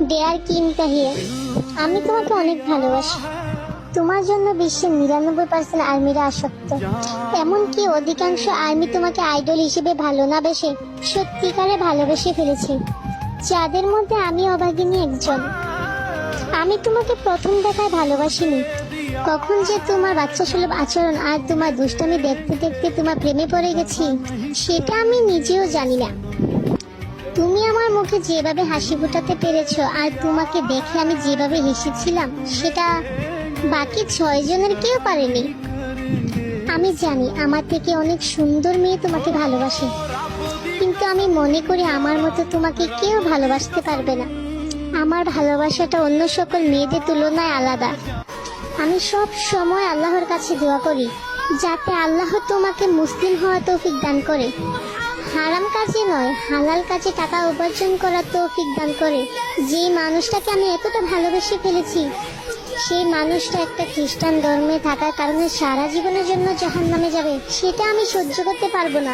দেয়ার king Tahiya, আমি তোমাকে অনেক ভালোবাসি। তোমার জন্য বিশ্বের 99% আর্মিরা আসক্ত। এমনকি অধিকাংশ আর্মি তোমাকে আইডল হিসেবে ভালো না বেশে সত্যিকারে ভালোবেসে ফেলেছে, যাদের মধ্যে আমি অভাগিনী একজন। আমি তোমাকে প্রথম দেখায় ভালোবাসিনি। কখন যে তোমার বাচ্চা সুলভ আচরণ আর তোমার দুষ্টামি দেখতে দেখতে তোমার প্রেমে পড়ে গেছি, সেটা আমি নিজেও জানি না। তুমি আমার মুখে যেভাবে হাসি ফোটাতে পেরেছো আর তোমাকে দেখে আমি যেভাবে হেসেছিলাম, সেটা বাকি 6 জনের কেউ পারেনি। আমি জানি আমার থেকে অনেক সুন্দর মেয়ে তোমাকে ভালোবাসে, কিন্তু আমি মনে করি আমার মতো তোমাকে কেউ ভালোবাসতে পারবে না। আমার ভালোবাসাটা অন্য সকল মেয়েদের তুলনায় আলাদা। আমি সব সময় আল্লাহর কাছে দোয়া করি যাতে আল্লাহ তোমাকে মুসলিম হওয়া তৌফিক দান করে, হারাম কাজে নয় হালাল কাজে টাকা উপার্জন করার তৌফিক দান করে। যে মানুষটাকে আমি এতটা ভালোবেসে ফেলেছি, সেই মানুষটা একটা খ্রিস্টান ধর্মে থাকার কারণে সারা জীবনের জন্য জাহান্নামে যাবে, সেটা আমি সহ্য করতে পারবো না।